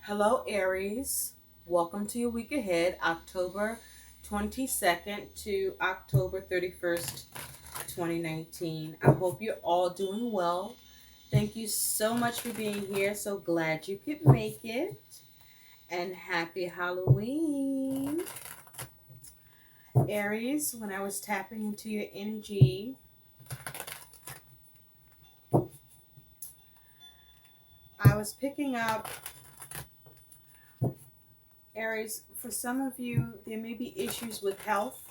Hello, Aries. Welcome to your week ahead, October 22nd to October 31st, 2019. I hope you're all doing well. Thank you so much for being here. So glad you could make it. And happy Halloween. Aries, when I was tapping into your energy, I was picking up, Aries, for some of you, there may be issues with health,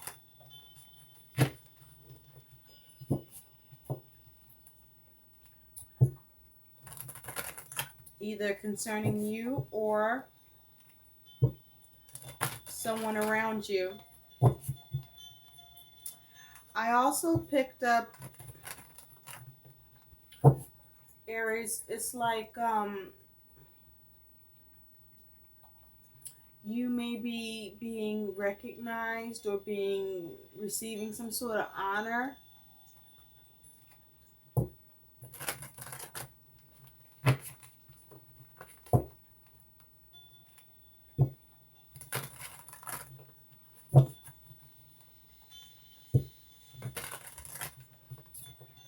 either concerning you or someone around you. I also picked up, Aries, it's like you may be being recognized or being receiving some sort of honor.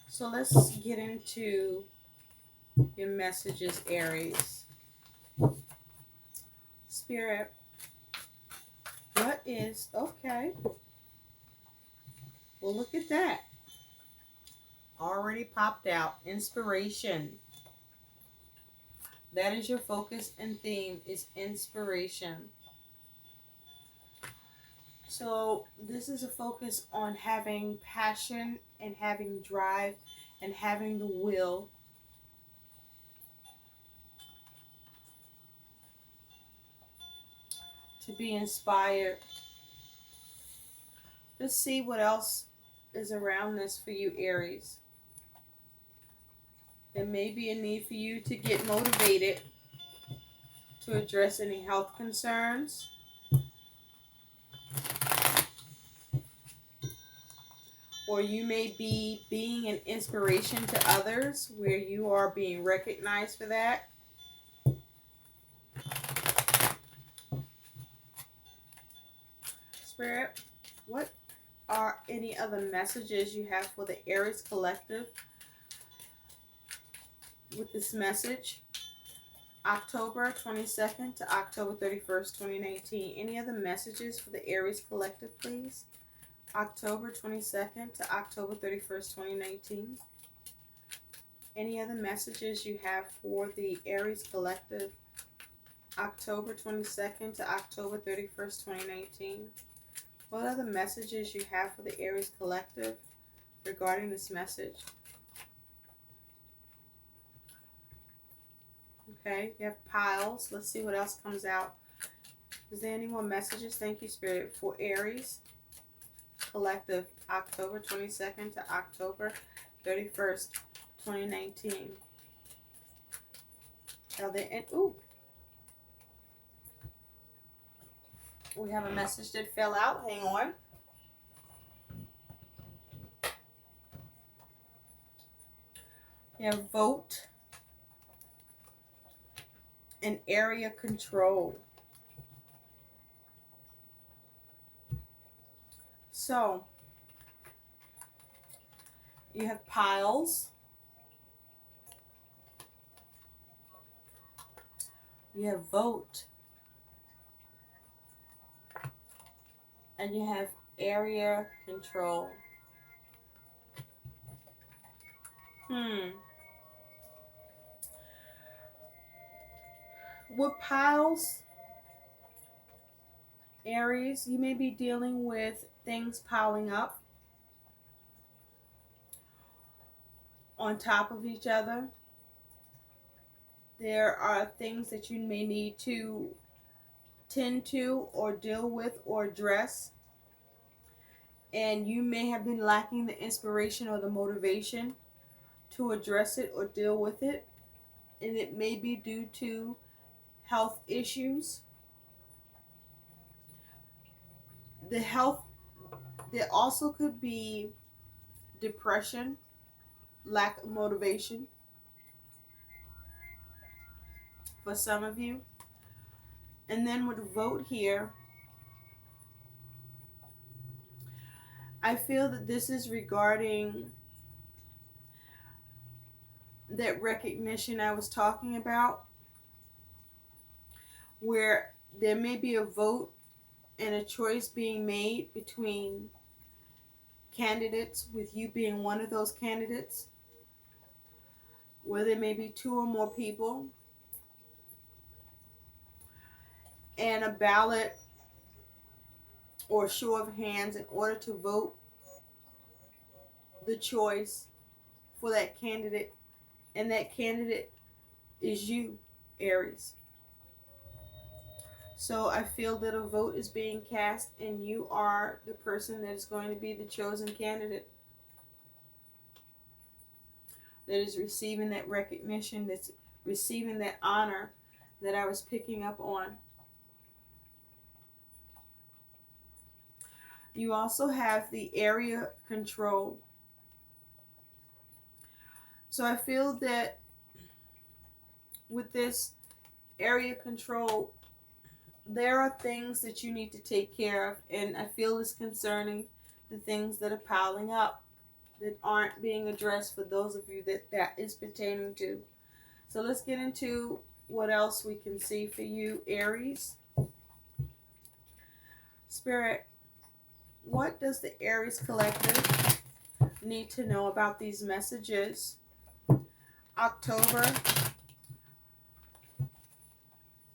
So let's get into your messages, Aries. Spirit, what is okay? Well, look at that. Already popped out. Inspiration. That is your focus and theme, is inspiration. So this is a focus on having passion and having drive and having the will to be inspired. Let's see what else is around this for you, Aries. There may be a need for you to get motivated to address any health concerns. Or you may be being an inspiration to others where you are being recognized for that. Spirit, what are any other messages you have for the Aries collective with this message? October 22nd to October 31st, 2019. Any other messages for the Aries collective, please? October 22nd to October 31st, 2019. Any other messages you have for the Aries collective? October 22nd to October 31st, 2019. What other messages you have for the Aries collective regarding this message? Okay, you have piles. Let's see what else comes out. Is there any more messages? Thank you, Spirit, for Aries collective, October 22nd to October 31st, 2019. Now we have a message that fell out. Hang on. We have vote and area control. So you have piles. You have vote. And you have area control. With piles, Aries, you may be dealing with things piling up on top of each other. There are things that you may need to tend to or deal with or address. And you may have been lacking the inspiration or the motivation to address it or deal with it. And it may be due to health issues. There also could be depression, lack of motivation for some of you. And then with the vote here, I feel that this is regarding that recognition I was talking about, where there may be a vote and a choice being made between candidates, with you being one of those candidates, where there may be two or more people, and a ballot or show of hands in order to vote the choice for that candidate, and that candidate is you, Aries. So I feel that a vote is being cast and you are the person that is going to be the chosen candidate, that is receiving that recognition, that's receiving that honor that I was picking up on. You also have the area control. So I feel that with this area control, there are things that you need to take care of, and I feel it's concerning the things that are piling up that aren't being addressed for those of you that is pertaining to. So let's get into what else we can see for you, Aries. Spirit, what does the Aries collective need to know about these messages? October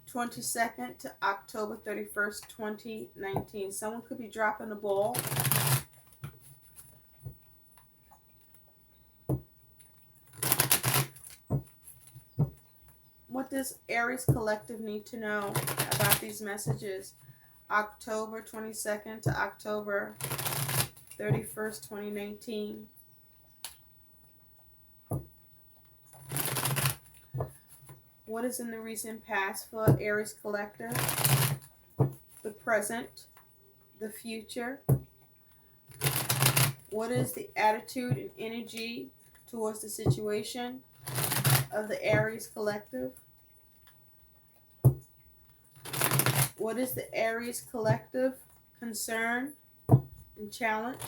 22nd to October 31st, 2019. Someone could be dropping the ball. What does Aries collective need to know about these messages? October 22nd to October 31st, 2019. What is in the recent past for Aries collective? The present, the future. What is the attitude and energy towards the situation of the Aries collective? What is the Aries collective concern and challenge?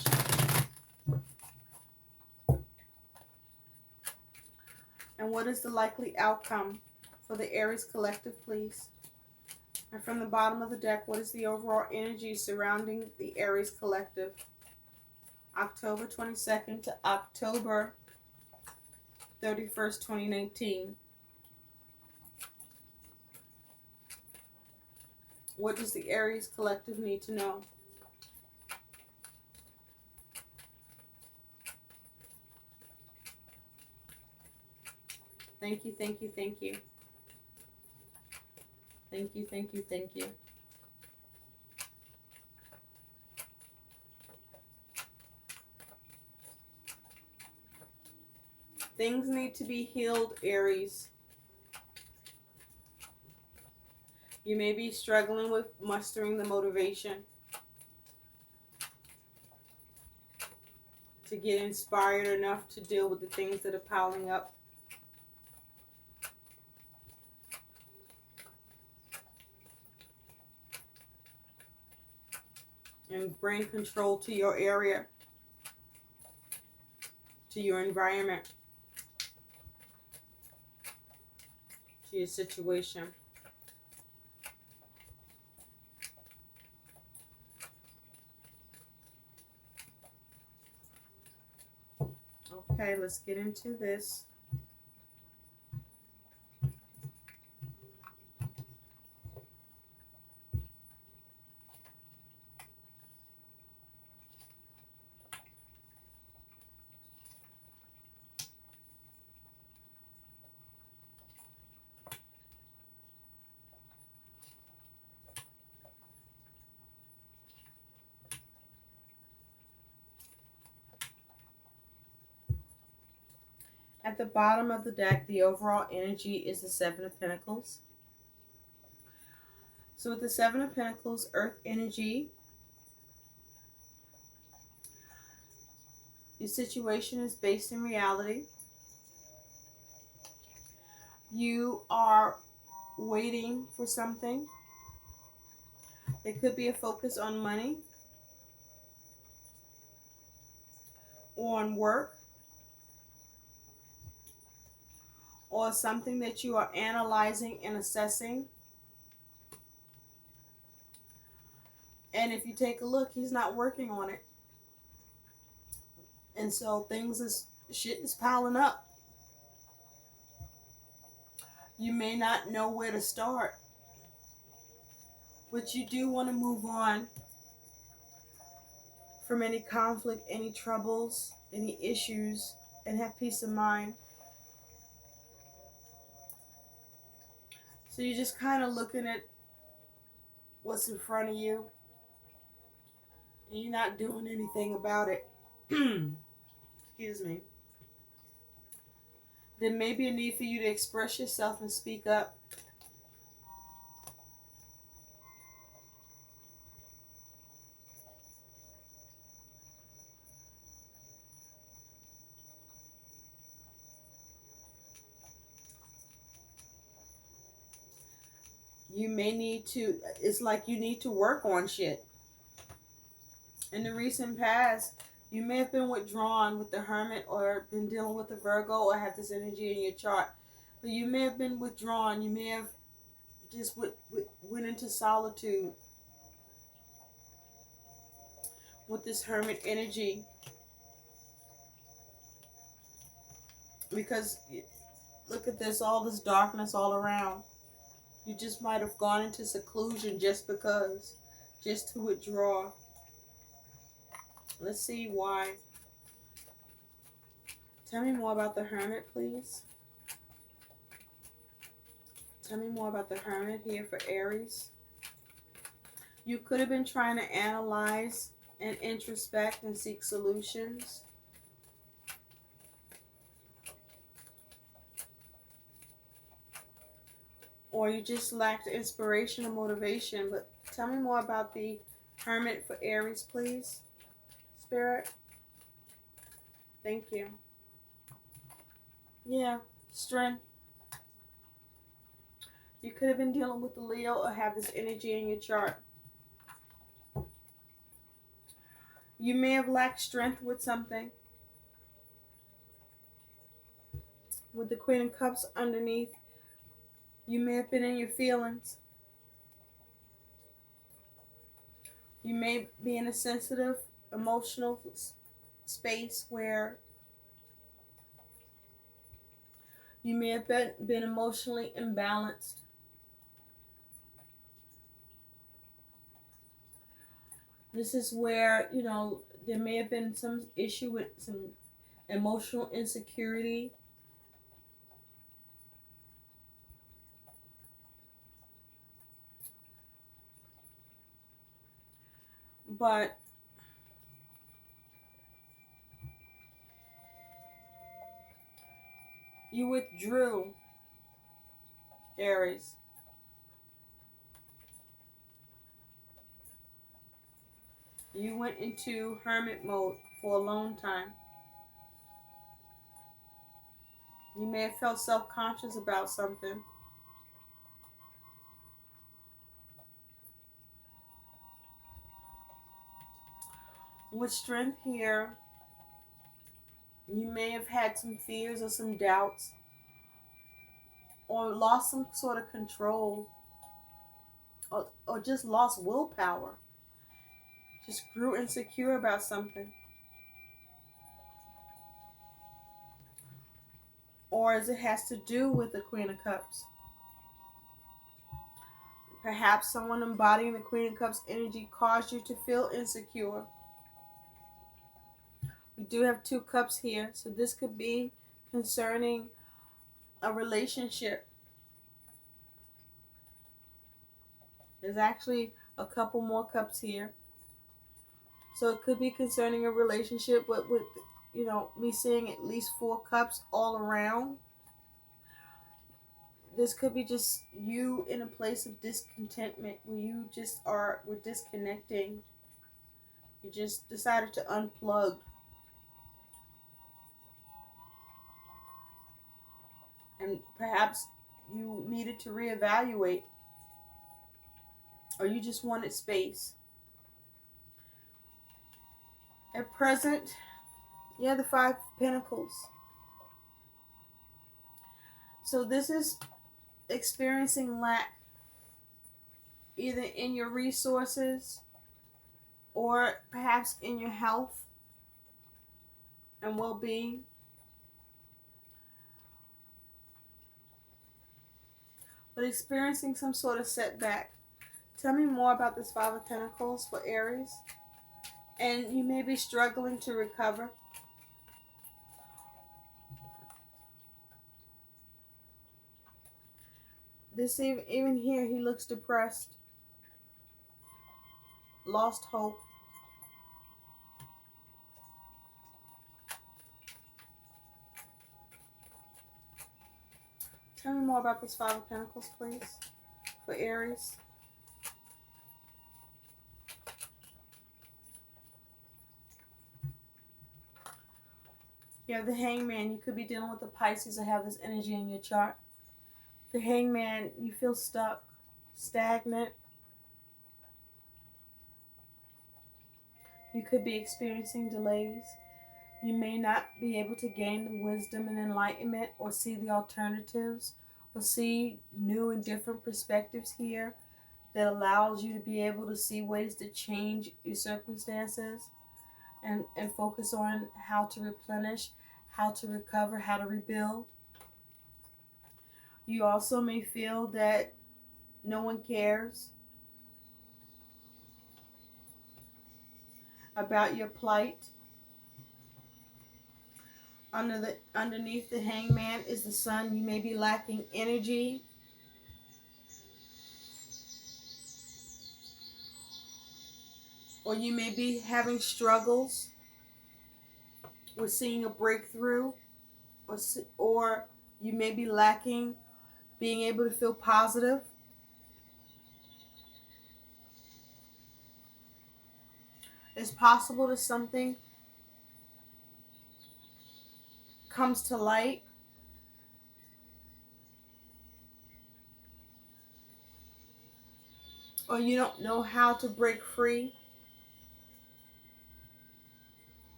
And what is the likely outcome for the Aries collective, please? And from the bottom of the deck, what is the overall energy surrounding the Aries collective? October 22nd to October 31st, 2019. What does the Aries collective need to know? Thank you, thank you, thank you. Thank you, thank you, thank you. Things need to be healed, Aries. You may be struggling with mustering the motivation to get inspired enough to deal with the things that are piling up. And bring control to your area, to your environment, to your situation. Okay, let's get into this. At the bottom of the deck, the overall energy is the Seven of Pentacles. So with the Seven of Pentacles, Earth energy, your situation is based in reality. You are waiting for something. There could be a focus on money or on work or something that you are analyzing and assessing. And if you take a look, he's not working on it. And so shit is piling up. You may not know where to start, but you do want to move on from any conflict, any troubles, any issues, and have peace of mind. So you're just kind of looking at what's in front of you, and you're not doing anything about it. Excuse me. There may be a need for you to express yourself and speak up. You may need to, it's like you need to work on shit. In the recent past, you may have been withdrawn with the Hermit or been dealing with the Virgo or have this energy in your chart. But you may have been withdrawn. You may have just went into solitude with this Hermit energy. Because look at this, all this darkness all around. You just might have gone into seclusion just because, just to withdraw. Let's see why. Tell me more about the Hermit, please. Tell me more about the Hermit here for Aries. You could have been trying to analyze and introspect and seek solutions. Or you just lacked inspiration or motivation. But tell me more about the Hermit for Aries, please. Spirit. Thank you. Yeah, strength. You could have been dealing with the Leo or have this energy in your chart. You may have lacked strength with something. With the Queen of Cups underneath, you may have been in your feelings. You may be in a sensitive, emotional space where you may have been emotionally imbalanced. This is where, there may have been some issue with some emotional insecurity. But you withdrew, Aries. You went into hermit mode for a long time. You may have felt self-conscious about something. With strength here, you may have had some fears or some doubts or lost some sort of control or just lost willpower. Just grew insecure about something. Or as it has to do with the Queen of Cups. Perhaps someone embodying the Queen of Cups energy caused you to feel insecure. We do have 2 cups here, so this could be concerning a relationship. There's actually a couple more cups here. So it could be concerning a relationship, but with me seeing at least 4 cups all around. This could be just you in a place of discontentment where you just were disconnecting. You just decided to unplug. And perhaps you needed to reevaluate or you just wanted space. At present, you have the Five of Pentacles. So this is experiencing lack, either in your resources or perhaps in your health and well-being. But experiencing some sort of setback. Tell me more about this Five of Pentacles for Aries. And you may be struggling to recover. This even here, he looks depressed, lost hope. Tell me more about this Five of Pentacles, please, for Aries. You have the Hangman. You could be dealing with the Pisces or have this energy in your chart. The Hangman, you feel stuck, stagnant. You could be experiencing delays. You may not be able to gain the wisdom and enlightenment or see the alternatives or see new and different perspectives here that allows you to be able to see ways to change your circumstances and focus on how to replenish, how to recover, how to rebuild. You also may feel that no one cares about your plight. Underneath the Hangman is the Sun. You may be lacking energy, or you may be having struggles with seeing a breakthrough, or you may be lacking being able to feel positive. It's possible that something comes to light, or you don't know how to break free.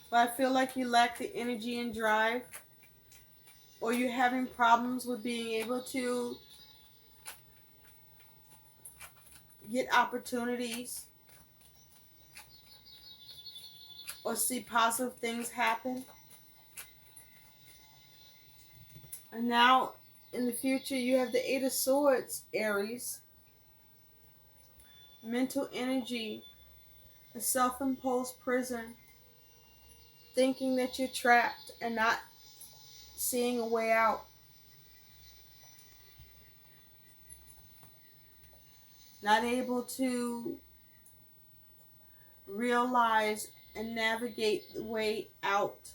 But I feel like you lack the energy and drive, or you're having problems with being able to get opportunities or see positive things happen. And now, in the future, you have the Eight of Swords, Aries. Mental energy, a self-imposed prison, thinking that you're trapped and not seeing a way out. Not able to realize and navigate the way out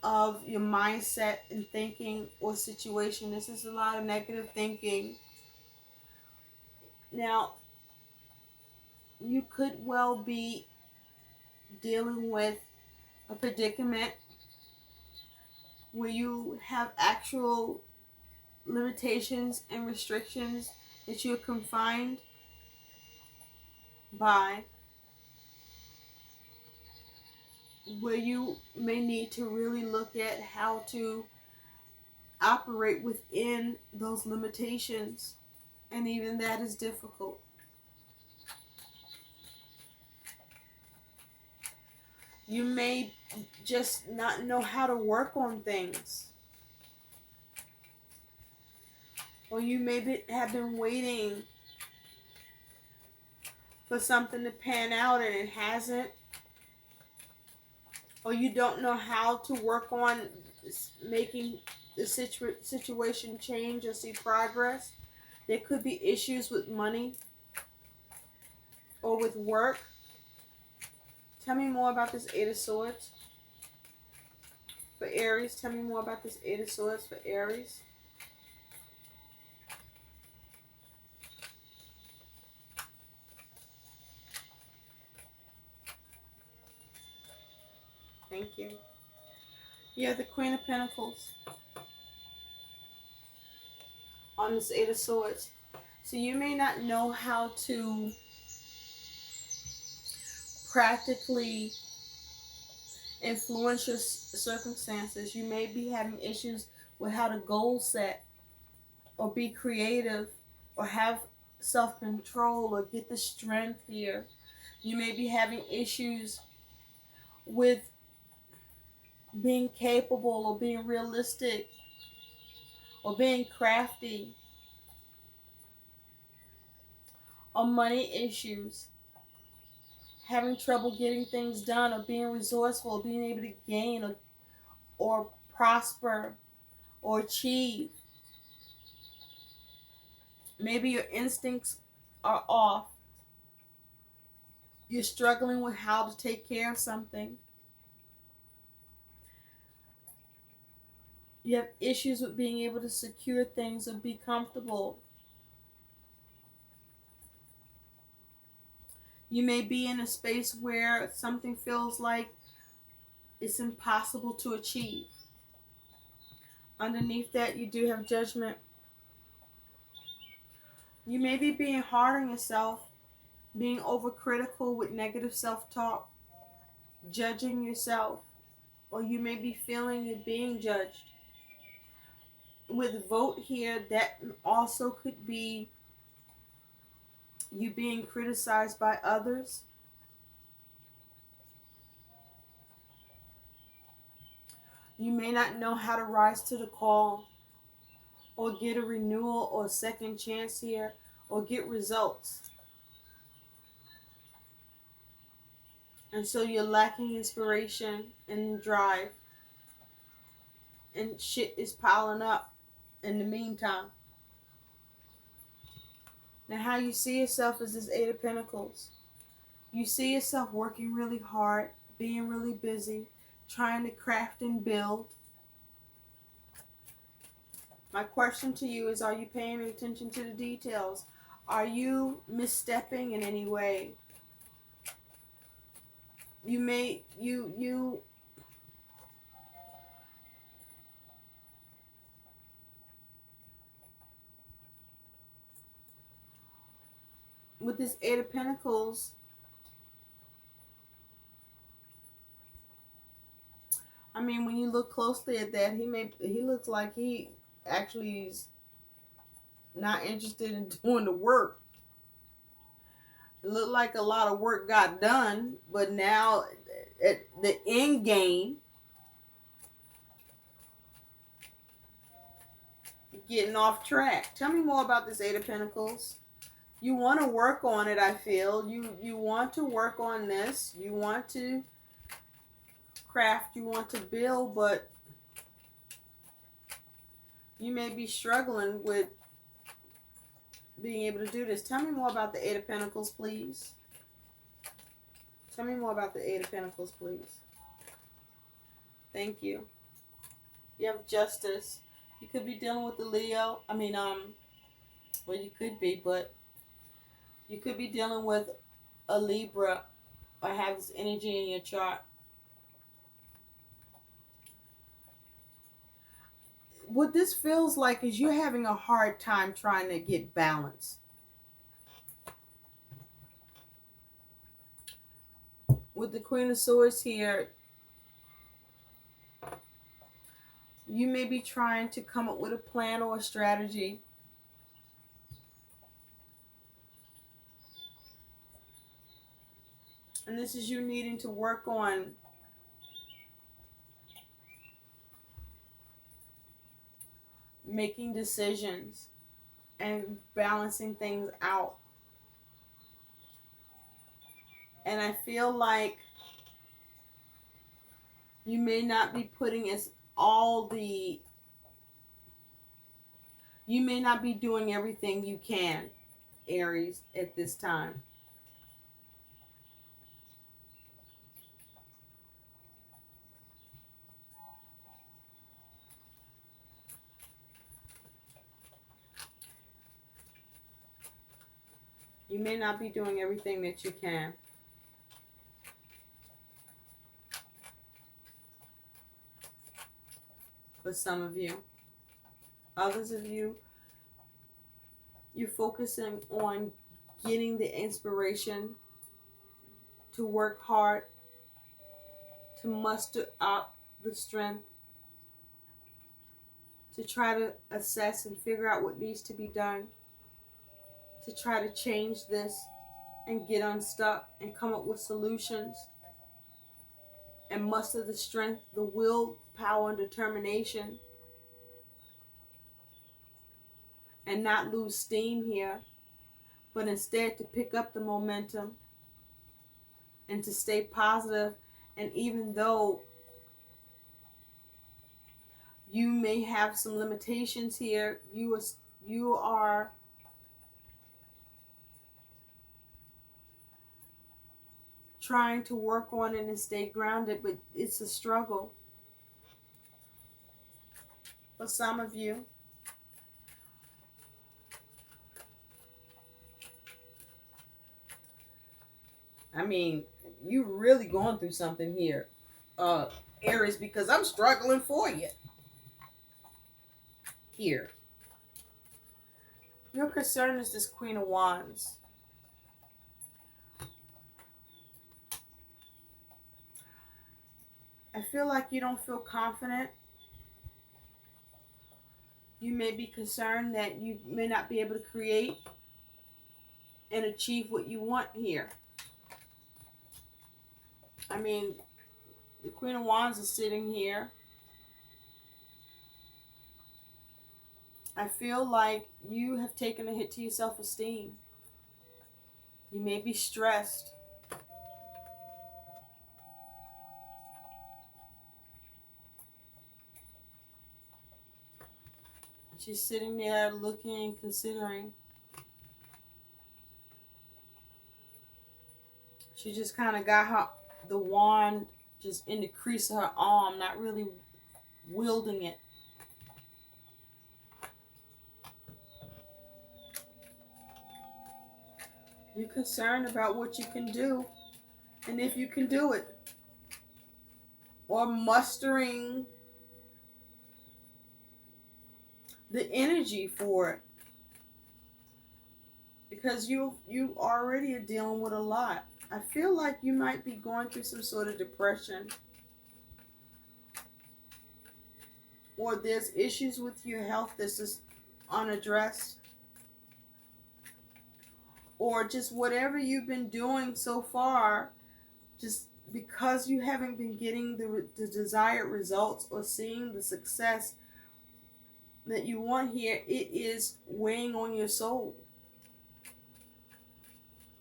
of your mindset and thinking or situation. This is a lot of negative thinking. Now, you could well be dealing with a predicament where you have actual limitations and restrictions that you're confined by, where you may need to really look at how to operate within those limitations, and even that is difficult. You may just not know how to work on things, or you maybe have been waiting for something to pan out and it hasn't, or you don't know how to work on making the situation change or see progress. There could be issues with money or with work. Tell me more about this Eight of Swords for Aries. Tell me more about this Eight of Swords for Aries. Thank you. You have the Queen of Pentacles. on this Eight of Swords. So you may not know how to practically influence your circumstances. You may be having issues with how to goal set or be creative or have self-control or get the strength here. You may be having issues with being capable or being realistic or being crafty, or money issues, having trouble getting things done or being resourceful or being able to gain or prosper or achieve. Maybe your instincts are off. You're struggling with how to take care of something. You have issues with being able to secure things or be comfortable. You may be in a space where something feels like it's impossible to achieve. Underneath that, you do have Judgment. You may be being hard on yourself, being overcritical with negative self-talk, judging yourself, or you may be feeling you're being judged. With vote here, that also could be you being criticized by others. You may not know how to rise to the call or get a renewal or second chance here or get results. And so you're lacking inspiration and drive. And shit is piling up in the meantime. Now, how you see yourself is this Eight of Pentacles. You see yourself working really hard, being really busy, trying to craft and build. My question to you is, are you paying attention to the details? Are you misstepping in any way? You with this Eight of Pentacles, I mean, when you look closely at that, he looks like he actually is not interested in doing the work. It looked like a lot of work got done, but now at the end game, getting off track. Tell me more about this Eight of Pentacles. You want to work on it, I feel. You want to work on this. You want to craft, you want to build, but you may be struggling with being able to do this. Tell me more about the Eight of Pentacles, please. Tell me more about the Eight of Pentacles, please. Thank you. You have Justice. You could be dealing with the Leo. Well, you could be, but you could be dealing with a Libra or have this energy in your chart. What this feels like is you're having a hard time trying to get balance. With the Queen of Swords here, you may be trying to come up with a plan or a strategy. And this is you needing to work on making decisions and balancing things out. And I feel like you may not be putting you may not be doing everything you can, Aries, at this time. You may not be doing everything that you can. For some of you. Others of you, You're focusing on getting the inspiration to work hard, to muster up the strength, to try to assess and figure out what needs to be done, to try to change this and get unstuck and come up with solutions and muster the strength, the will, power, and determination, and not lose steam here, but instead to pick up the momentum and to stay positive. And even though you may have some limitations here, you are trying to work on it and stay grounded, but it's a struggle for some of you. I mean, you really going through something here, Aries, because I'm struggling for you here. Your concern is this Queen of Wands. I feel like you don't feel confident. You may be concerned that you may not be able to create and achieve what you want here. I mean, the Queen of Wands is sitting here. I feel like you have taken a hit to your self-esteem. You may be stressed. She's sitting there looking, considering. She just kind of got the wand just in the crease of her arm, not really wielding it. You're concerned about what you can do and if you can do it, or mustering the energy for it, because you already are dealing with a lot. I feel like you might be going through some sort of depression, or there's issues with your health that's just unaddressed, or just whatever you've been doing so far, just because you haven't been getting the desired results or seeing the success that you want here, it is weighing on your soul,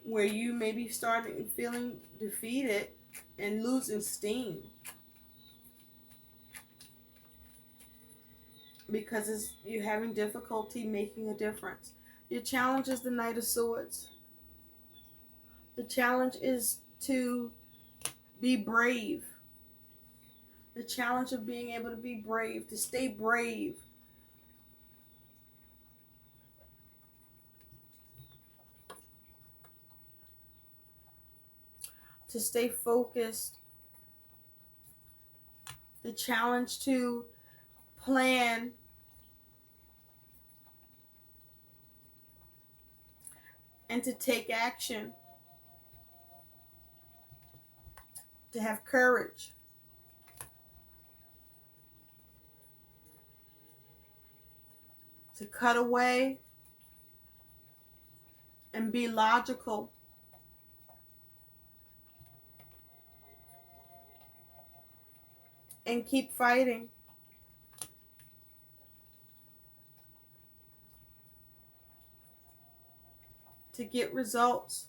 where you may be starting feeling defeated and losing steam because you're having difficulty making a difference. Your challenge is the Knight of Swords. The challenge is to be brave. The challenge of being able to be brave, to stay brave. To stay focused. The challenge to plan and to take action. To have courage. To cut away and be logical. And keep fighting. To get results.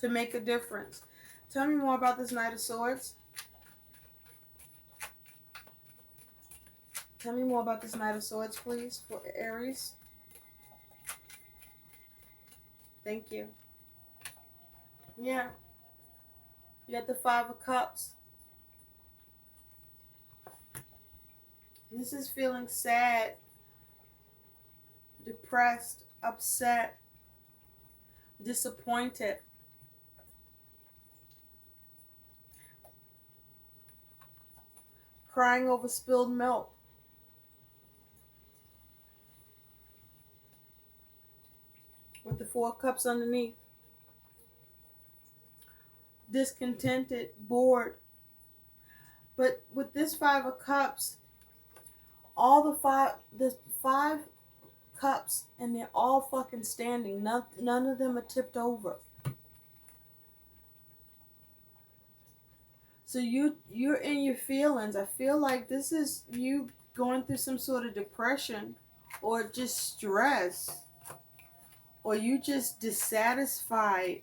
To make a difference. Tell me more about this Knight of Swords. Tell me more about this Knight of Swords, please, for Aries. Thank you. Yeah. You got the Five of Cups. This is feeling sad, depressed, upset, disappointed. Crying over spilled milk. with the Four of Cups underneath. Discontented, bored. But with this Five of Cups, the five cups, and they're all fucking standing. None of them are tipped over. So you're in your feelings. I feel like this is you going through some sort of depression, or just stress, or you just dissatisfied,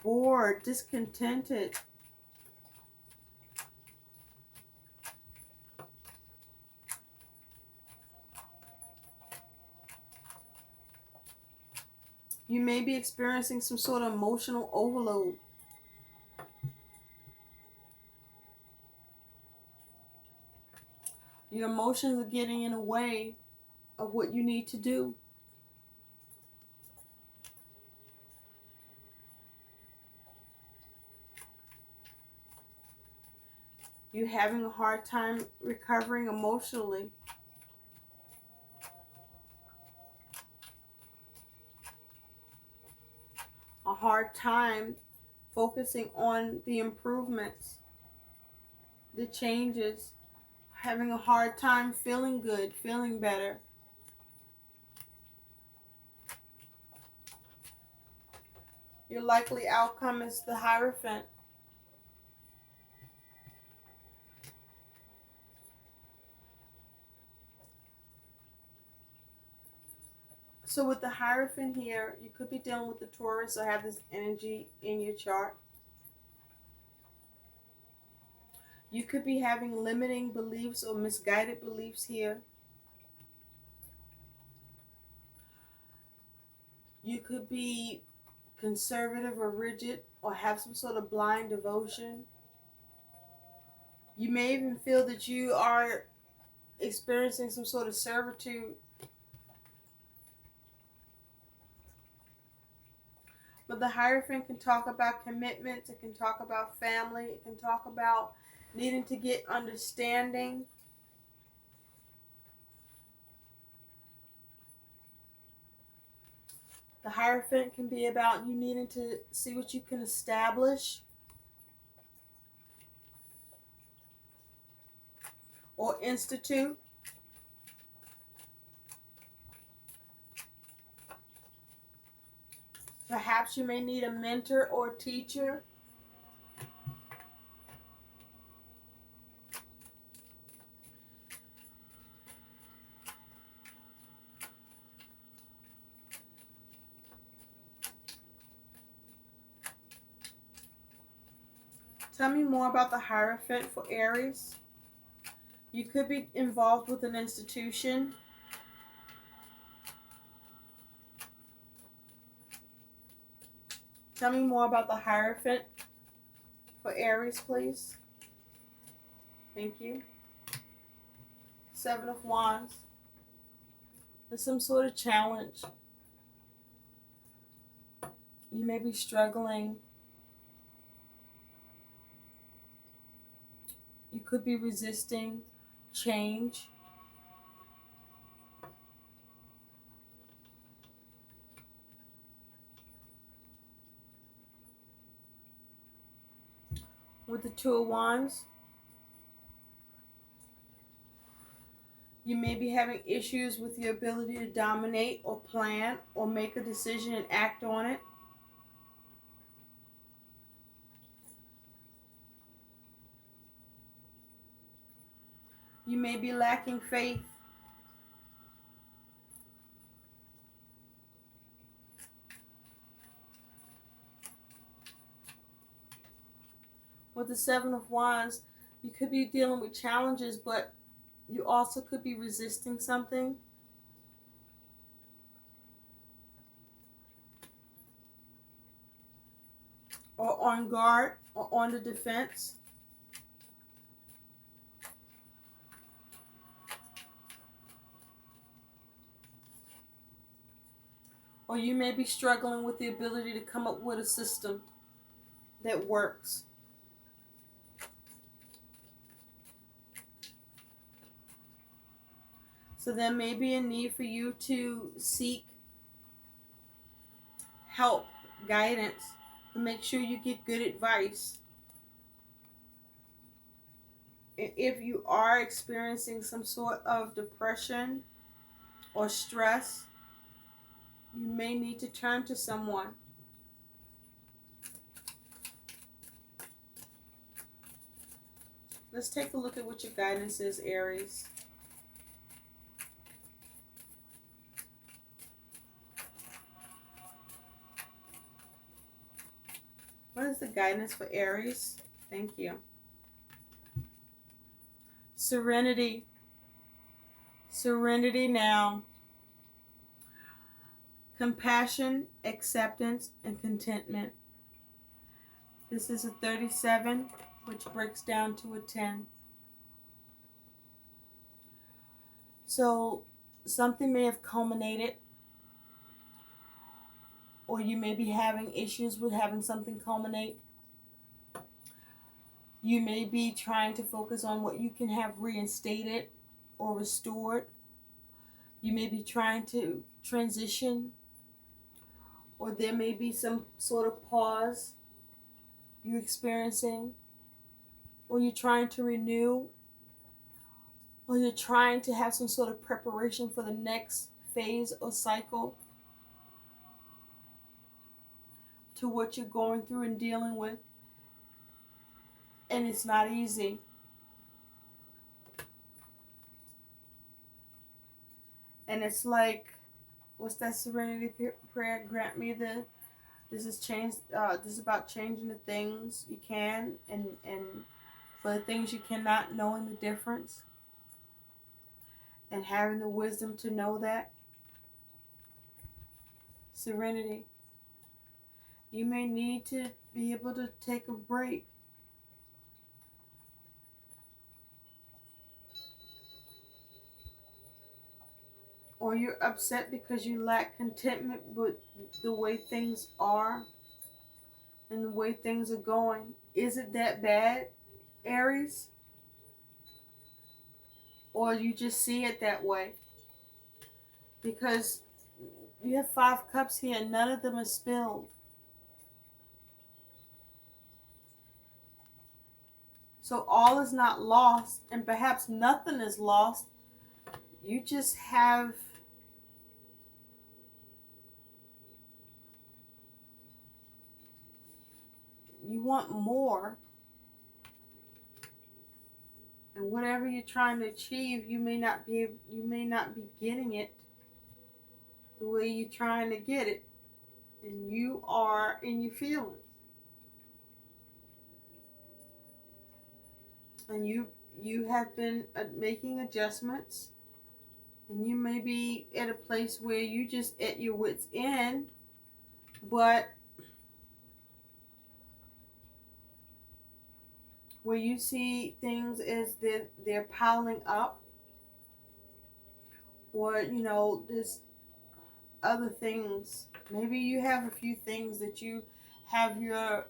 bored, discontented. You may be experiencing some sort of emotional overload. Your emotions are getting in the way of what you need to do. You're having a hard time recovering emotionally. A hard time focusing on the improvements, the changes, having a hard time feeling good, feeling better. Your likely outcome is the Hierophant. So with the Hierophant here, you could be dealing with the Taurus or have this energy in your chart. You could be having limiting beliefs or misguided beliefs here. You could be conservative or rigid or have some sort of blind devotion. You may even feel that you are experiencing some sort of servitude. But the Hierophant can talk about commitments, it can talk about family, it can talk about needing to get understanding. The Hierophant can be about you needing to see what you can establish or institute. Perhaps you may need a mentor or teacher. Tell me more about the Hierophant for Aries. You could be involved with an institution. Tell me more about the Hierophant for Aries, please. Thank you. Seven of Wands. There's some sort of challenge. You may be struggling. You could be resisting change. With the Two of Wands, you may be having issues with your ability to dominate or plan or make a decision and act on it. You may be lacking faith. With the Seven of Wands, you could be dealing with challenges, but you also could be resisting something. Or on guard or on the defense. Or you may be struggling with the ability to come up with a system that works. So there may be a need for you to seek help, guidance, to make sure you get good advice. If you are experiencing some sort of depression or stress, you may need to turn to someone. Let's take a look at what your guidance is, Aries. What is the guidance for Aries? Thank you. Serenity. Serenity now. Compassion, acceptance, and contentment. This is a 37, which breaks down to a 10. So something may have culminated, or you may be having issues with having something culminate. You may be trying to focus on what you can have reinstated or restored. You may be trying to transition, or there may be some sort of pause you're experiencing, or you're trying to renew, or you're trying to have some sort of preparation for the next phase or cycle to what you're going through and dealing with. And it's not easy. And it's like, what's that serenity prayer? Grant me the. This is change. This is about changing the things you can, and for the things you cannot, knowing the difference, and having the wisdom to know that. Serenity. You may need to be able to take a break. Or you're upset because you lack contentment with the way things are and the way things are going. Is it that bad, Aries? Or you just see it that way? Because you have 5 cups here and none of them are spilled. So all is not lost, and perhaps nothing is lost. You just have you want more. And whatever you're trying to achieve, you may not be getting it the way you're trying to get it. And you are in your feelings. And you have been making adjustments, and you may be at a place where you just at your wits end, but where you see things as they're piling up, or there's other things. Maybe you have a few things that you have your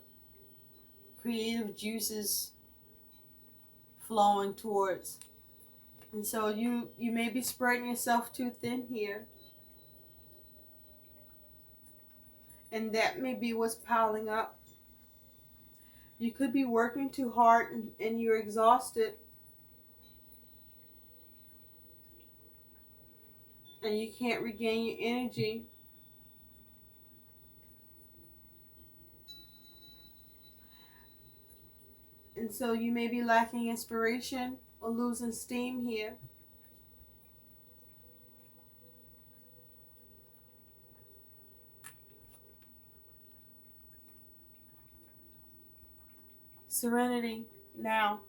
creative juices flowing towards. And so you may be spreading yourself too thin here. And that may be what's piling up. You could be working too hard and you're exhausted. And you can't regain your energy. And so you may be lacking inspiration or losing steam here. Serenity now.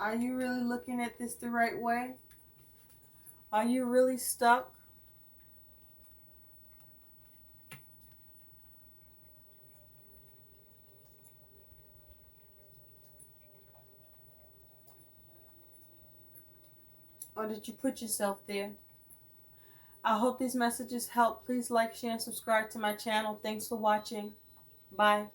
Are you really looking at this the right way? Are you really stuck? Or did you put yourself there? I hope these messages help. Please like, share, and subscribe to my channel. Thanks for watching. Bye.